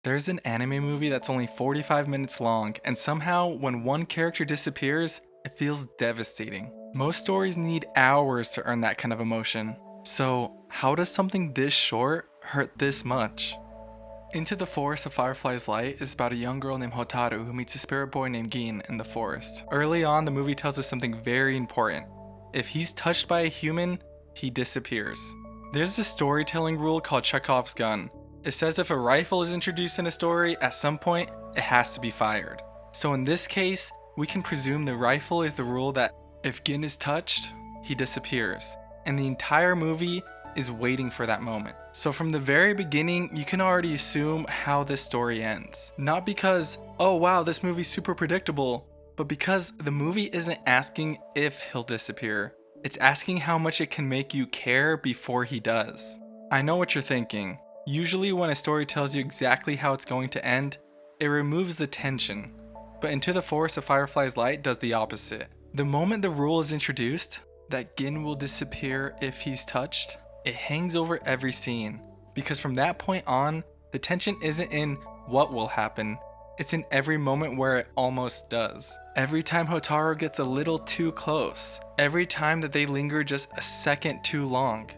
There's an anime movie that's only 45 minutes long, and somehow, when one character disappears, it feels devastating. Most stories need hours to earn that kind of emotion. So, how does something this short hurt this much? Into the Forest of Fireflies Light is about a young girl named Hotaru who meets a spirit boy named Gin in the forest. Early on, the movie tells us something very important. If he's touched by a human, he disappears. There's a storytelling rule called Chekhov's gun. It says if a rifle is introduced in a story, at some point, it has to be fired. So in this case, we can presume the rifle is the rule that if Gin is touched, he disappears. And the entire movie is waiting for that moment. So from the very beginning, you can already assume how this story ends. Not because, oh wow, this movie's super predictable, but because the movie isn't asking if he'll disappear. It's asking how much it can make you care before he does. I know what you're thinking. Usually when a story tells you exactly how it's going to end, it removes the tension. But Into the Forest of Fireflies Light does the opposite. The moment the rule is introduced, that Gin will disappear if he's touched, it hangs over every scene. Because from that point on, the tension isn't in what will happen, it's in every moment where it almost does. Every time Hotaru gets a little too close, every time that they linger just a second too long.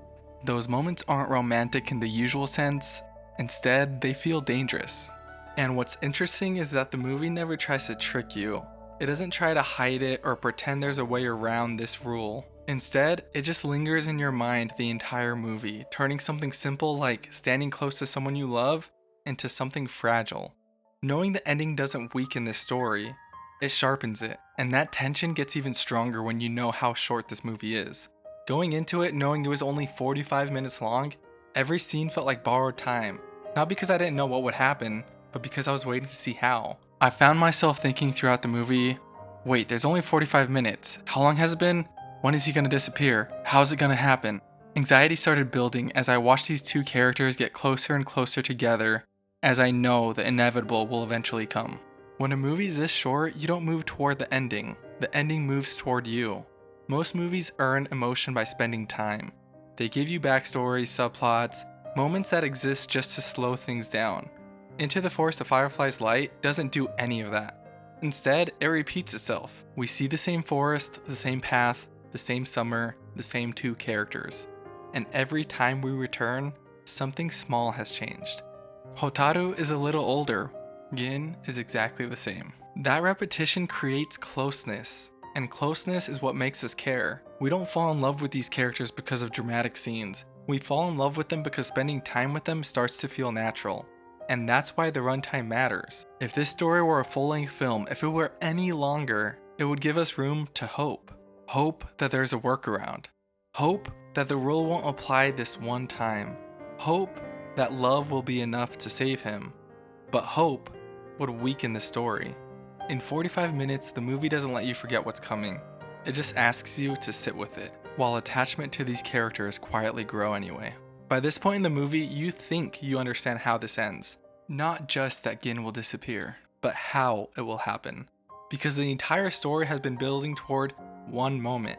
Those moments aren't romantic in the usual sense, instead they feel dangerous. And what's interesting is that the movie never tries to trick you. It doesn't try to hide it or pretend there's a way around this rule. Instead, it just lingers in your mind the entire movie, turning something simple like standing close to someone you love into something fragile. Knowing the ending doesn't weaken this story, it sharpens it, and that tension gets even stronger when you know how short this movie is. Going into it knowing it was only 45 minutes long, every scene felt like borrowed time. Not because I didn't know what would happen, but because I was waiting to see how. I found myself thinking throughout the movie, wait, there's only 45 minutes. How long has it been? When is he gonna disappear? How's it gonna happen? Anxiety started building as I watched these two characters get closer and closer together, as I know the inevitable will eventually come. When a movie is this short, you don't move toward the ending moves toward you. Most movies earn emotion by spending time. They give you backstories, subplots, moments that exist just to slow things down. Into the Forest of Fireflies Light doesn't do any of that. Instead, it repeats itself. We see the same forest, the same path, the same summer, the same two characters. And every time we return, something small has changed. Hotaru is a little older. Gin is exactly the same. That repetition creates closeness. And closeness is what makes us care. We don't fall in love with these characters because of dramatic scenes. We fall in love with them because spending time with them starts to feel natural. And that's why the runtime matters. If this story were a full-length film, if it were any longer, it would give us room to hope. Hope that there's a workaround. Hope that the rule won't apply this one time. Hope that love will be enough to save him. But hope would weaken the story. In 45 minutes, the movie doesn't let you forget what's coming. It just asks you to sit with it, while attachment to these characters quietly grow anyway. By this point in the movie, you think you understand how this ends. Not just that Gin will disappear, but how it will happen. Because the entire story has been building toward one moment.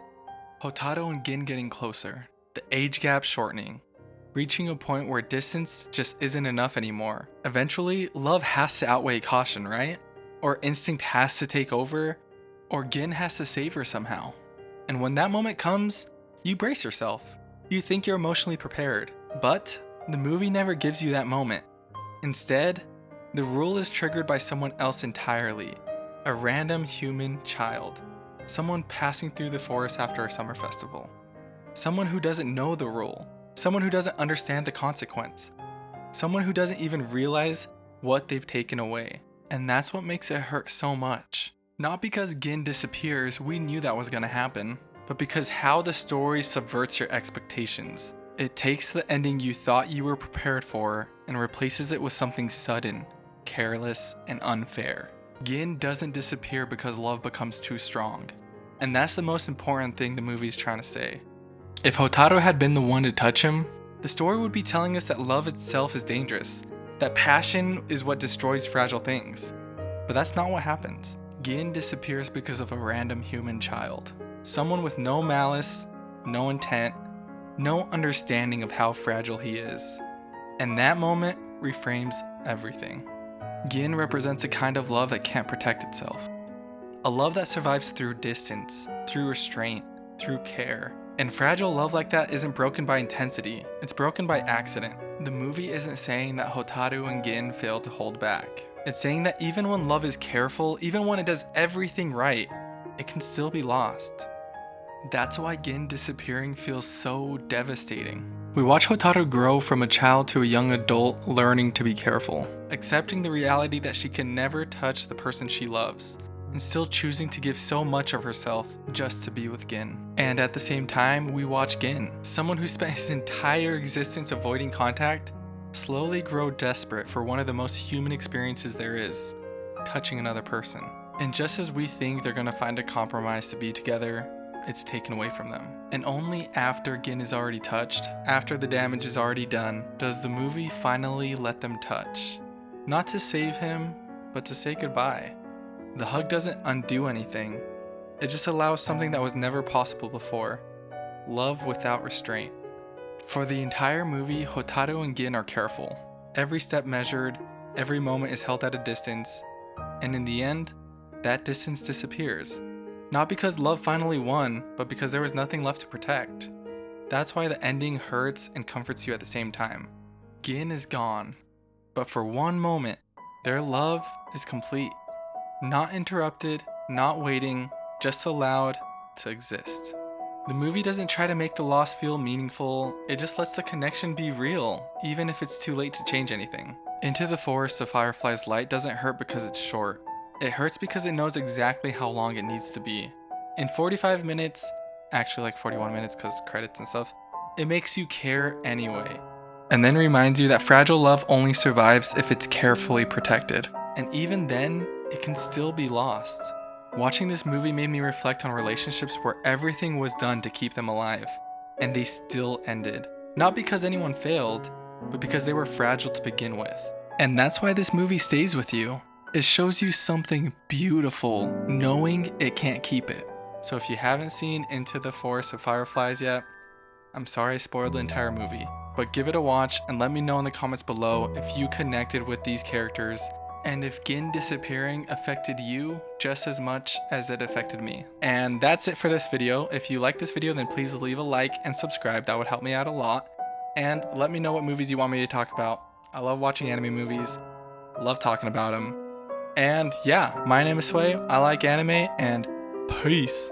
Hotaru and Gin getting closer, the age gap shortening, reaching a point where distance just isn't enough anymore. Eventually, love has to outweigh caution, right? Or instinct has to take over, or Gin has to save her somehow. And when that moment comes, you brace yourself. You think you're emotionally prepared, but the movie never gives you that moment. Instead, the rule is triggered by someone else entirely, a random human child, someone passing through the forest after a summer festival, someone who doesn't know the rule, someone who doesn't understand the consequence, someone who doesn't even realize what they've taken away. And that's what makes it hurt so much. Not because Gin disappears, we knew that was gonna happen, but because how the story subverts your expectations. It takes the ending you thought you were prepared for and replaces it with something sudden, careless, and unfair. Gin doesn't disappear because love becomes too strong. And that's the most important thing the movie's trying to say. If Hotaru had been the one to touch him, the story would be telling us that love itself is dangerous, that passion is what destroys fragile things. But that's not what happens. Gin disappears because of a random human child. Someone with no malice, no intent, no understanding of how fragile he is. And that moment reframes everything. Gin represents a kind of love that can't protect itself. A love that survives through distance, through restraint, through care. And fragile love like that isn't broken by intensity, it's broken by accident. The movie isn't saying that Hotaru and Gin fail to hold back. It's saying that even when love is careful, even when it does everything right, it can still be lost. That's why Gin disappearing feels so devastating. We watch Hotaru grow from a child to a young adult, learning to be careful, accepting the reality that she can never touch the person she loves, and still choosing to give so much of herself just to be with Gin. And at the same time, we watch Gin, someone who spent his entire existence avoiding contact, slowly grow desperate for one of the most human experiences there is, touching another person. And just as we think they're gonna find a compromise to be together, it's taken away from them. And only after Gin is already touched, after the damage is already done, does the movie finally let them touch. Not to save him, but to say goodbye. The hug doesn't undo anything. It just allows something that was never possible before. Love without restraint. For the entire movie, Hotaru and Gin are careful. Every step measured, every moment is held at a distance, and in the end, that distance disappears. Not because love finally won, but because there was nothing left to protect. That's why the ending hurts and comforts you at the same time. Gin is gone, but for one moment, their love is complete. Not interrupted, not waiting, just allowed to exist. The movie doesn't try to make the loss feel meaningful, it just lets the connection be real, even if it's too late to change anything. Into the Forest of Fireflies Light doesn't hurt because it's short. It hurts because it knows exactly how long it needs to be. In 45 minutes, actually like 41 minutes because credits and stuff, it makes you care anyway. And then reminds you that fragile love only survives if it's carefully protected. And even then, it can still be lost. Watching this movie made me reflect on relationships where everything was done to keep them alive, and they still ended. Not because anyone failed, but because they were fragile to begin with. And that's why this movie stays with you. It shows you something beautiful, knowing it can't keep it. So if you haven't seen Into the Forest of Fireflies yet, I'm sorry I spoiled the entire movie, but give it a watch and let me know in the comments below if you connected with these characters and if Gin disappearing affected you just as much as it affected me. And that's it for this video. If you like this video, then please leave a like and subscribe. That would help me out a lot. And let me know what movies you want me to talk about. I love watching anime movies. Love talking about them. And yeah, my name is Sway. I like anime, and peace.